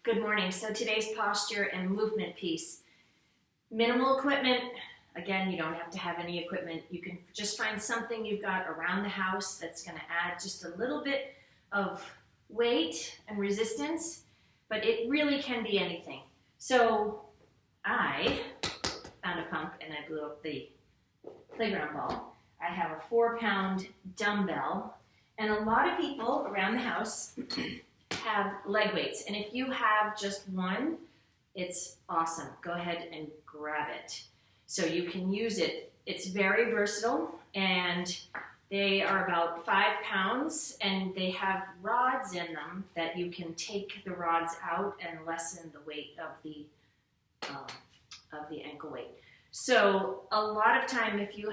Good morning. So today's posture and movement piece. Minimal equipment. Again, you don't have to have any equipment. You can just find something you've got around the house that's going to add just a little bit of weight and resistance, but it really can be anything. So I found a pump and I blew up the playground ball. I have a 4-pound dumbbell, and a lot of people around the house have leg weights, and if you have just one, it's awesome. Go ahead and grab it. So you can use it. It's very versatile, and they are about 5 pounds, and they have rods in them that you can take the rods out and lessen the weight of the ankle weight. So a lot of time, if you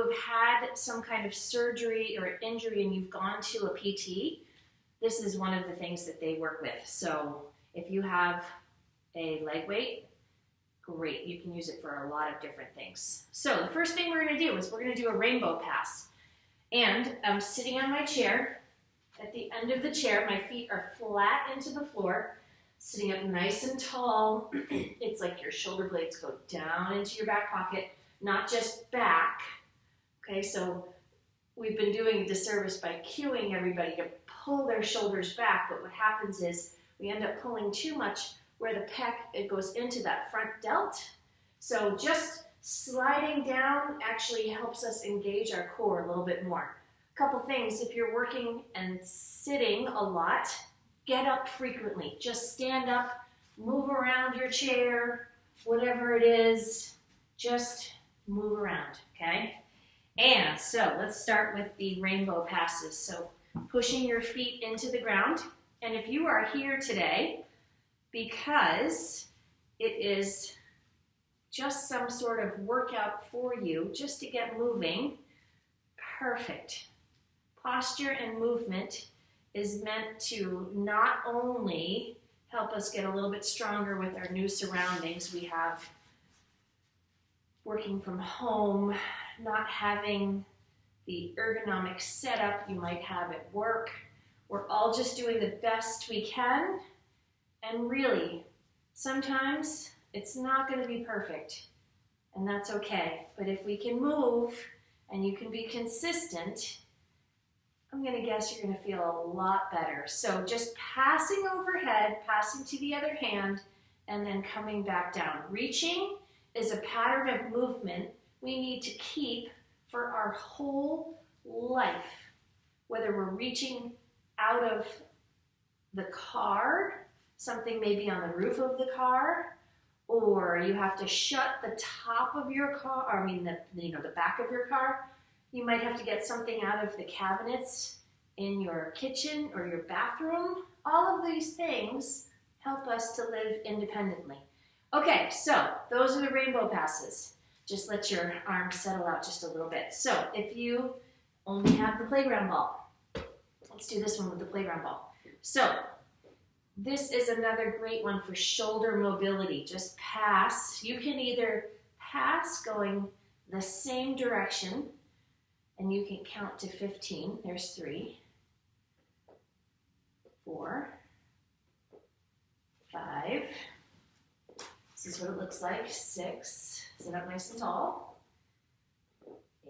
have had some kind of surgery or injury and you've gone to a PT, this is one of the things that they work with. So if you have a leg weight, great. You can use it for a lot of different things. So the first thing we're going to do is we're going to do a rainbow pass. And I'm sitting on my chair. At the end of the chair, my feet are flat into the floor, sitting up nice and tall. It's like your shoulder blades go down into your back pocket, not just back. Okay, so we've been doing a disservice by cueing everybody to pull their shoulders back, but what happens is we end up pulling too much where the pec, it goes into that front delt. So just sliding down actually helps us engage our core a little bit more. A couple things, if you're working and sitting a lot, get up frequently. Just stand up, move around your chair, whatever it is, just move around, okay? And so let's start with the rainbow passes. So pushing your feet into the ground. And if you are here today because it is just some sort of workout for you, just to get moving, perfect. Posture and movement is meant to not only help us get a little bit stronger with our new surroundings. We have working from home, not having the ergonomic setup you might have at work. We're all just doing the best we can, and really, sometimes it's not going to be perfect, and that's okay. But if we can move and you can be consistent, I'm going to guess you're going to feel a lot better. So just passing overhead, passing to the other hand, and then coming back down. Reaching is a pattern of movement we need to keep for our whole life. Whether we're reaching out of the car, something maybe on the roof of the car, or you have to shut the top of your car, the back of your car. You might have to get something out of the cabinets in your kitchen or your bathroom. All of these things help us to live independently. Okay, so those are the rainbow passes. Just let your arms settle out just a little bit. So if you only have the playground ball, let's do this one with the playground ball. So this is another great one for shoulder mobility. Just pass. You can either pass going the same direction, and you can count to 15. There's 3, 4, 5. This is what it looks like. 6. Sit up nice and tall.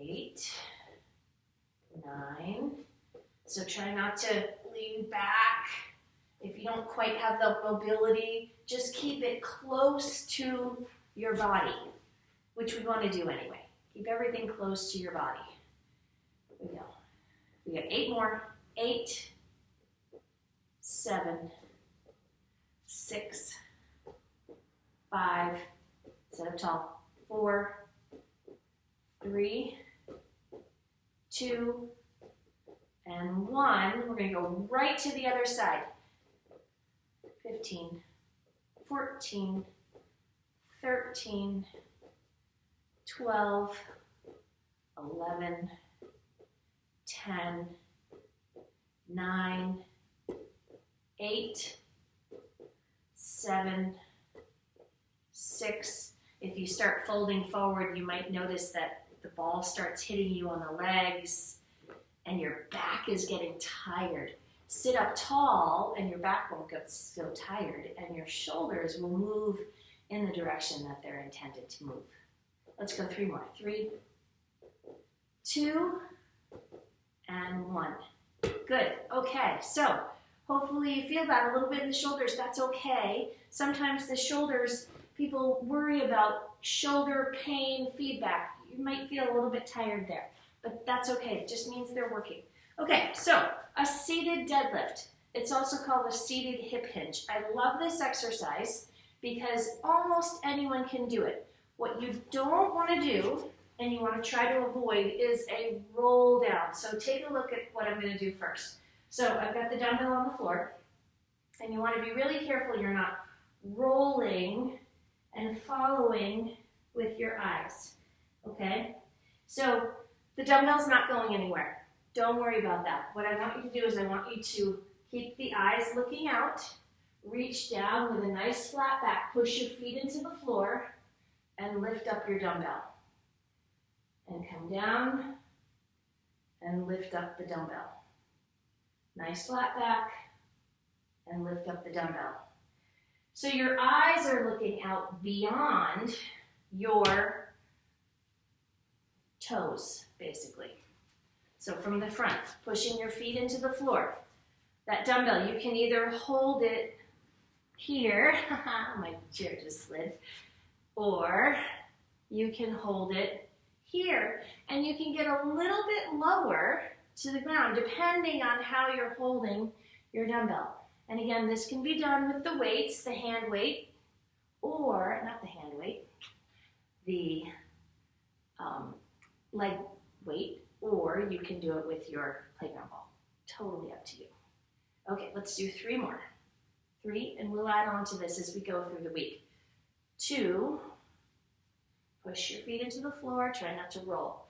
8, 9. So try not to lean back. If you don't quite have the mobility, just keep it close to your body, which we want to do anyway. Keep everything close to your body. Here we go. We got 8 more. 8, 7, 6, 5, sit up tall. 4, 3, 2, and 1. We're going to go right to the other side. 15, 14, 13, 12, 11, 10, 9, 8, 7, 6. If you start folding forward, you might notice that the ball starts hitting you on the legs and your back is getting tired. sit up tall and your back won't get so tired, and your shoulders will move in the direction that they're intended to move. Let's go 3 more. 3, 2, and 1. Good. Okay, so hopefully you feel that a little bit in the shoulders. That's okay. Sometimes the shoulders, people worry about shoulder pain feedback. You might feel a little bit tired there, but that's okay. It just means they're working. Okay, so a seated deadlift. It's also called a seated hip hinge. I love this exercise because almost anyone can do it. What you don't want to do, and you want to try to avoid, is a roll down. So take a look at what I'm going to do first. So I've got the dumbbell on the floor, and you want to be really careful you're not rolling and following with your eyes, okay? So the dumbbell's not going anywhere. Don't worry about that. What I want you to do is I want you to keep the eyes looking out, reach down with a nice flat back, push your feet into the floor, and lift up your dumbbell. And come down and lift up the dumbbell. Nice flat back and lift up the dumbbell. So your eyes are looking out beyond your toes, basically. So from the front, pushing your feet into the floor. That dumbbell, you can either hold it here, my chair just slid, or you can hold it here, and you can get a little bit lower to the ground depending on how you're holding your dumbbell. And again, this can be done with the weights, the hand weight, or not the hand weight, the leg weight, or you can do it with your playground ball. Totally up to you. Okay, let's do 3 more. 3, and we'll add on to this as we go through the week. 2, push your feet into the floor, try not to roll.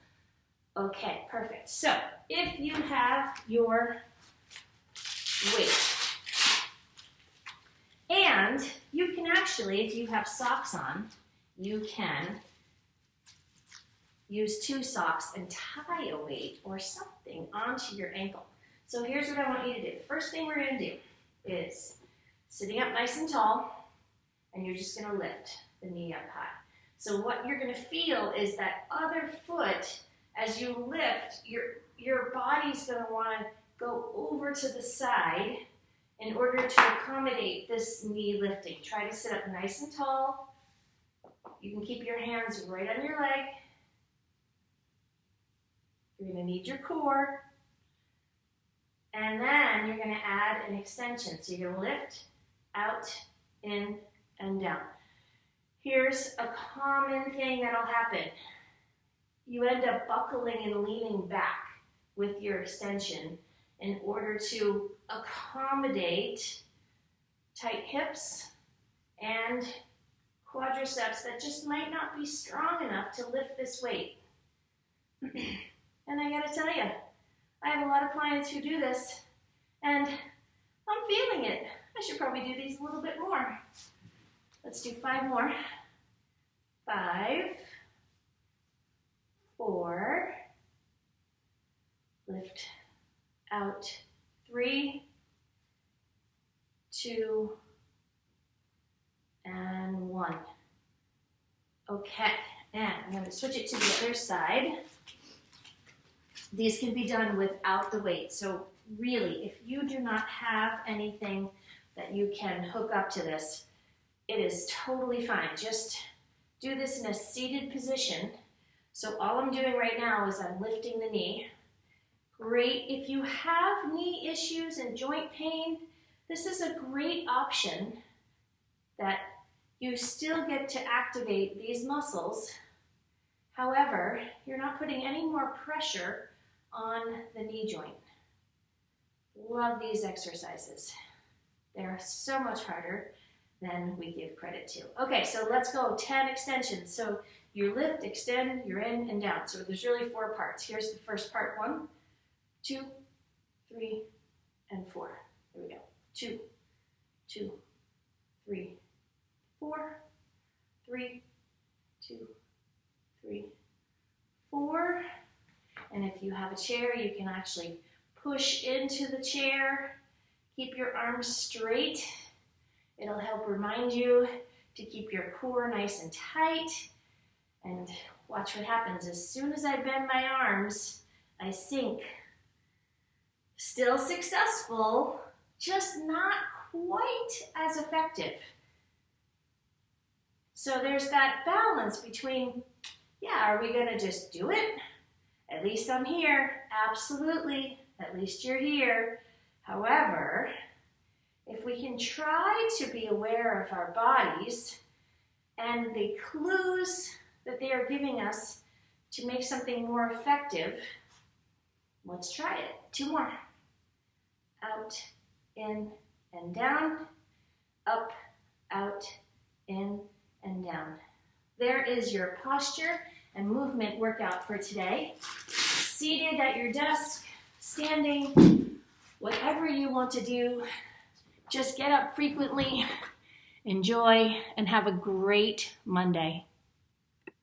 Okay, perfect. So if you have your weight, and you can actually, if you have socks on, you can use 2 socks and tie a weight or something onto your ankle. So here's what I want you to do. First thing we're going to do is sitting up nice and tall, and you're just going to lift the knee up high. So what you're going to feel is that other foot, as you lift, your body's going to want to go over to the side in order to accommodate this knee lifting. Try to sit up nice and tall. You can keep your hands right on your leg. You're going to need your core. And then you're going to add an extension. So you're going to lift, out, in, and down. Here's a common thing that'll happen. You end up buckling and leaning back with your extension in order to accommodate tight hips and quadriceps that just might not be strong enough to lift this weight. And I gotta tell you, I have a lot of clients who do this, and I'm feeling it. I should probably do these a little bit more. Let's do 5 more. 5, 4, lift out, 3, 2, and 1. Okay, and I'm going to switch it to the other side. These can be done without the weight. So really, if you do not have anything that you can hook up to this, it is totally fine. Just do this in a seated position. So all I'm doing right now is I'm lifting the knee. Great. If you have knee issues and joint pain, this is a great option that you still get to activate these muscles. However, you're not putting any more pressure on the knee joint. Love these exercises. They're so much harder than we give credit to. Okay, so let's go 10 extensions. So you lift, extend, you're in and down. So there's really 4 parts. Here's the first part. 1, 2, 3, and 4. Here we go. 2, 2, 3, 4, 3, 2, 3, 4. And if you have a chair, you can actually push into the chair Keep your arms straight. It'll help remind you to keep your core nice and tight. And watch what happens. As soon as I bend my arms, I sink. Still successful, just not quite as effective. So there's that balance between, yeah, are we gonna just do it? At least I'm here. Absolutely. At least you're here. However, if we can try to be aware of our bodies and the clues that they are giving us to make something more effective, let's try it. 2 more. Out, in, and down. Up, out, in, and down. There is your posture and movement workout for today. Seated at your desk, standing, whatever you want to do, just get up frequently, enjoy, and have a great Monday.